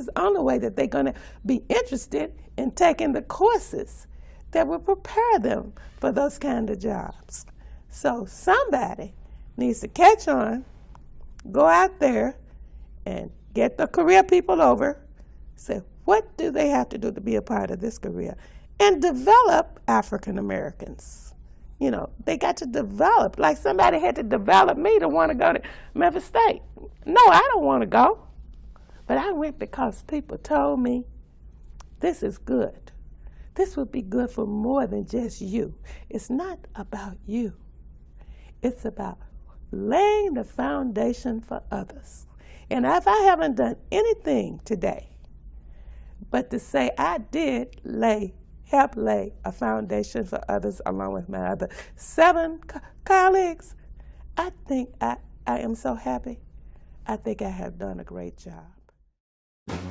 is the only way that they're going to be interested in taking the courses that will prepare them for those kind of jobs. So somebody needs to catch on, go out there and get the career people over, say, what do they have to do to be a part of this career? And develop African Americans. You know, they got to develop, like somebody had to develop me to want to go to Memphis State. No, I don't want to go. But I went because people told me, this is good. This would be good for more than just you. It's not about you. It's about laying the foundation for others. And if I haven't done anything today but to say I did help lay a foundation for others along with my other 7 colleagues, I think I am so happy. I think I have done a great job.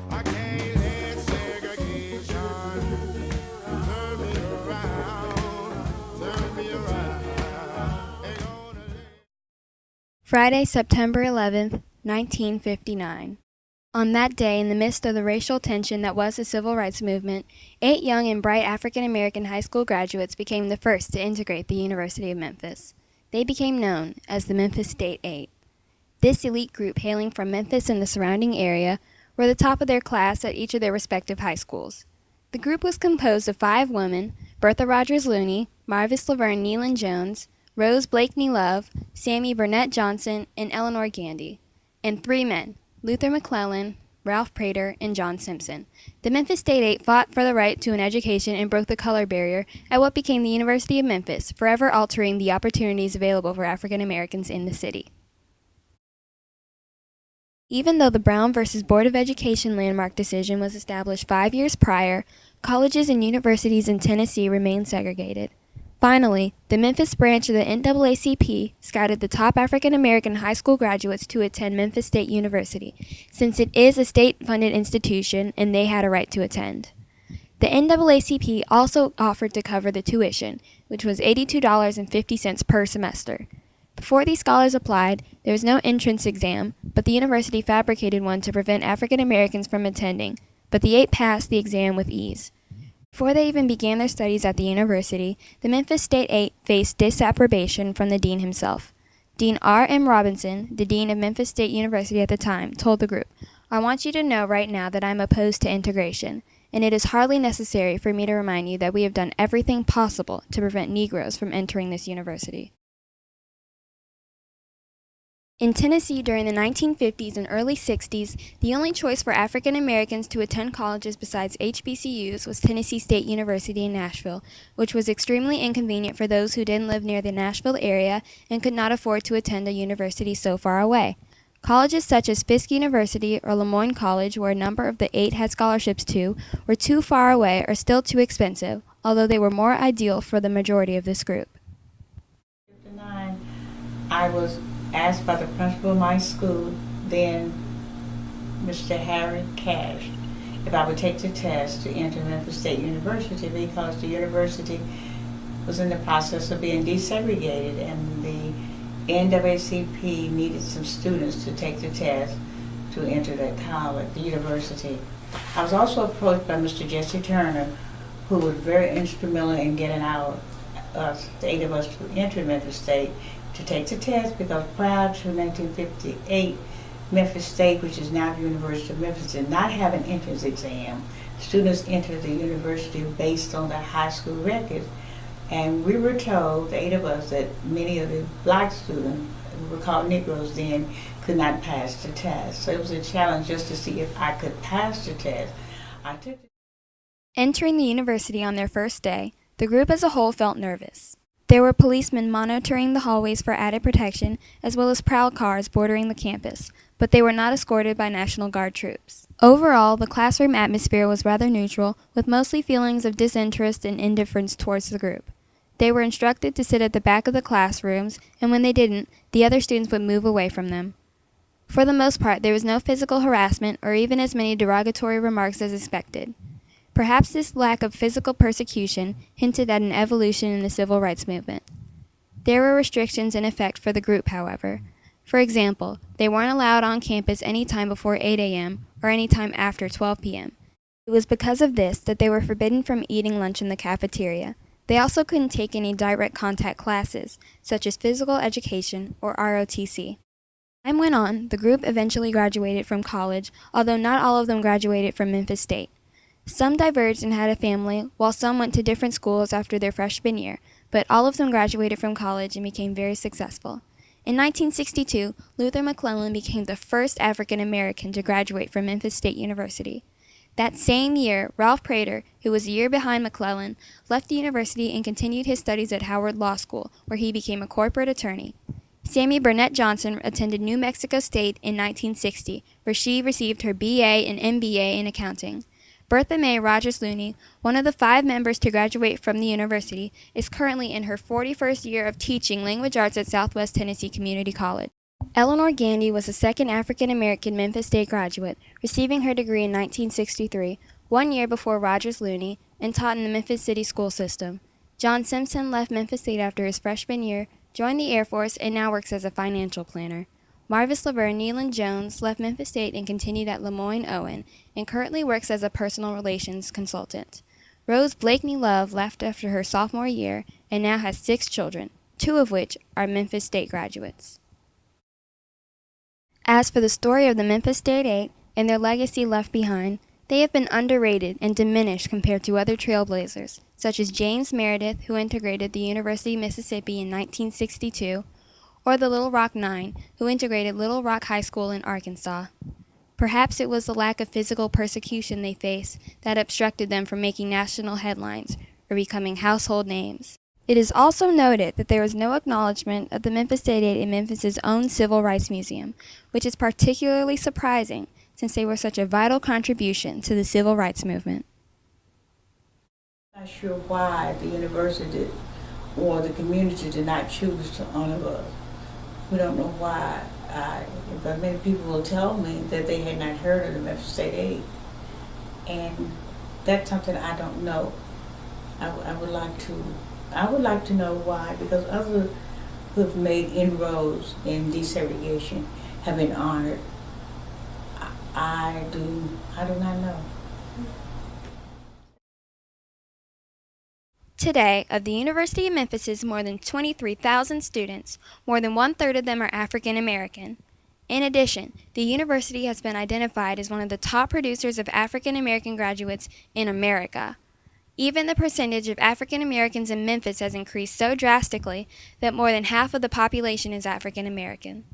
I can't let segregation turn me around. Friday, September 11th, 1959. On that day, in the midst of the racial tension that was the Civil Rights Movement, 8 young and bright African-American high school graduates became the first to integrate the University of Memphis. They became known as the Memphis State 8. This elite group, hailing from Memphis and the surrounding area, were the top of their class at each of their respective high schools. The group was composed of 5 women, Bertha Rogers Looney, Marvis Laverne Nealon Jones, Rose Blakeney Love, Sammy Burnett Johnson, and Eleanor Gandy, and 3 men, Luther McClellan, Ralph Prater, and John Simpson. The Memphis State 8 fought for the right to an education and broke the color barrier at what became the University of Memphis, forever altering the opportunities available for African Americans in the city. Even though the Brown v. Board of Education landmark decision was established 5 years prior, colleges and universities in Tennessee remained segregated. Finally, the Memphis branch of the NAACP scouted the top African-American high school graduates to attend Memphis State University, since it is a state-funded institution and they had a right to attend. The NAACP also offered to cover the tuition, which was $82.50 per semester. Before these scholars applied, there was no entrance exam, but the university fabricated one to prevent African Americans from attending, but the 8 passed the exam with ease. Before they even began their studies at the university, the Memphis State 8 faced disapprobation from the dean himself. Dean R. M. Robinson, the dean of Memphis State University at the time, told the group, "I want you to know right now that I am opposed to integration, and it is hardly necessary for me to remind you that we have done everything possible to prevent Negroes from entering this university." In Tennessee during the 1950s and early 60s, the only choice for African Americans to attend colleges besides HBCUs was Tennessee State University in Nashville, which was extremely inconvenient for those who didn't live near the Nashville area and could not afford to attend a university so far away. Colleges such as Fisk University or Lemoyne College, where a number of the 8 had scholarships to, were too far away or still too expensive, although they were more ideal for the majority of this group. I was asked by the principal of my school, then Mr. Harry Cash, if I would take the test to enter Memphis State University, because the university was in the process of being desegregated and the NAACP needed some students to take the test to enter that college, the university. I was also approached by Mr. Jesse Turner, who was very instrumental in getting the 8 of us to enter Memphis State, to take the test, because prior to 1958, Memphis State, which is now the University of Memphis, did not have an entrance exam. Students entered the university based on their high school records, and we were told, the 8 of us, that many of the black students, who were called Negroes then, could not pass the test. So it was a challenge just to see if I could pass the test. I took it. Entering the university on their first day, the group as a whole felt nervous. There were policemen monitoring the hallways for added protection, as well as prowl cars bordering the campus, but they were not escorted by National Guard troops. Overall, the classroom atmosphere was rather neutral, with mostly feelings of disinterest and indifference towards the group. They were instructed to sit at the back of the classrooms, and when they didn't, the other students would move away from them. For the most part, there was no physical harassment or even as many derogatory remarks as expected. Perhaps this lack of physical persecution hinted at an evolution in the civil rights movement. There were restrictions in effect for the group, however. For example, they weren't allowed on campus any time before 8 a.m. or any time after 12 p.m. It was because of this that they were forbidden from eating lunch in the cafeteria. They also couldn't take any direct contact classes, such as physical education or ROTC. Time went on, the group eventually graduated from college, although not all of them graduated from Memphis State. Some diverged and had a family, while some went to different schools after their freshman year, but all of them graduated from college and became very successful. In 1962, Luther McClellan became the first African American to graduate from Memphis State University. That same year, Ralph Prater, who was a year behind McClellan, left the university and continued his studies at Howard Law School, where he became a corporate attorney. Sammy Burnett Johnson attended New Mexico State in 1960, where she received her BA and MBA in accounting. Bertha Mae Rogers Looney, one of the 5 members to graduate from the university, is currently in her 41st year of teaching language arts at Southwest Tennessee Community College. Eleanor Gandy was the second African-American Memphis State graduate, receiving her degree in 1963, 1 year before Rogers Looney, and taught in the Memphis City school system. John Simpson left Memphis State after his freshman year, joined the Air Force, and now works as a financial planner. Marvis Laverne Nealon Jones left Memphis State and continued at Lemoyne-Owen, and currently works as a personal relations consultant. Rose Blakeney Love left after her sophomore year and now has 6 children, 2 of which are Memphis State graduates. As for the story of the Memphis State 8 and their legacy left behind, they have been underrated and diminished compared to other trailblazers, such as James Meredith, who integrated the University of Mississippi in 1962, or the Little Rock Nine, who integrated Little Rock High School in Arkansas. Perhaps it was the lack of physical persecution they faced that obstructed them from making national headlines or becoming household names. It is also noted that there was no acknowledgement of the Memphis State 8 in Memphis's own Civil Rights Museum, which is particularly surprising since they were such a vital contribution to the Civil Rights Movement. I'm not sure why the university or the community did not choose to honor us. We don't know why. But many people will tell me that they had not heard of the Memphis State 8. And that's something I don't know. I would like to know why, because others who have made inroads in desegregation have been honored. I do not know. Today, of the University of Memphis's more than 23,000 students, more than 1/3 of them are African American. In addition, the university has been identified as one of the top producers of African American graduates in America. Even the percentage of African Americans in Memphis has increased so drastically that more than half of the population is African American.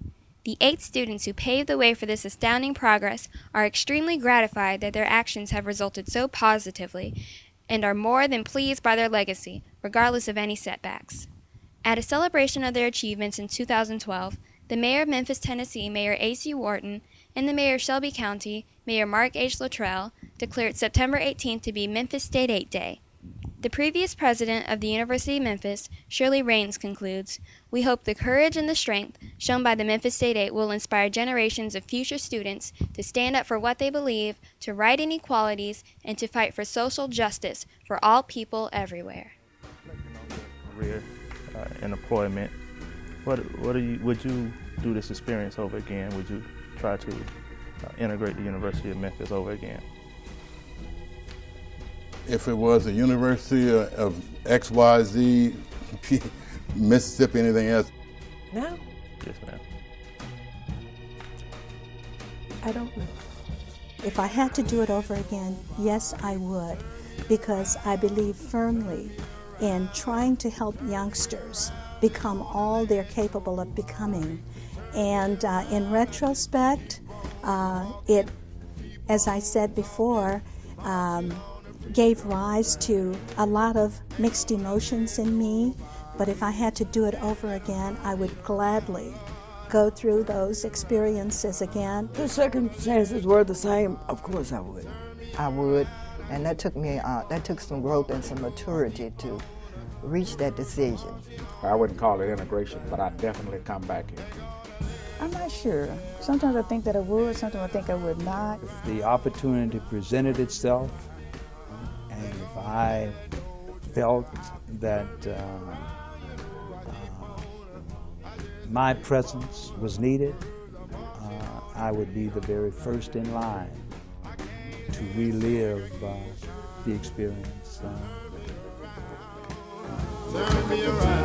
The 8 students who paved the way for this astounding progress are extremely gratified that their actions have resulted so positively and are more than pleased by their legacy, regardless of any setbacks. At a celebration of their achievements in 2012, the Mayor of Memphis, Tennessee, Mayor A.C. Wharton, and the Mayor of Shelby County, Mayor Mark H. Luttrell, declared September 18th to be Memphis State 8 Day. The previous president of the University of Memphis, Shirley Raines, concludes, "We hope the courage and the strength shown by the Memphis State 8 will inspire generations of future students to stand up for what they believe, to right inequalities, and to fight for social justice for all people everywhere." Career and employment. Would you do this experience over again? Would you try to integrate the University of Memphis over again? If it was a university of XYZ, Mississippi, anything else? No, Yes, ma'am. I don't know. If I had to do it over again, yes, I would, because I believe firmly in trying to help youngsters become all they're capable of becoming. And in retrospect, it, as I said before, gave rise to a lot of mixed emotions in me, but if I had to do it over again, I would gladly go through those experiences again. If the circumstances were the same, of course I would. I would, and that took some growth and some maturity to reach that decision. I wouldn't call it integration, but I'd definitely come back here. I'm not sure. Sometimes I think that I would, sometimes I think I would not. If the opportunity presented itself, and if I felt that my presence was needed, I would be the very first in line to relive the experience. Turn me around.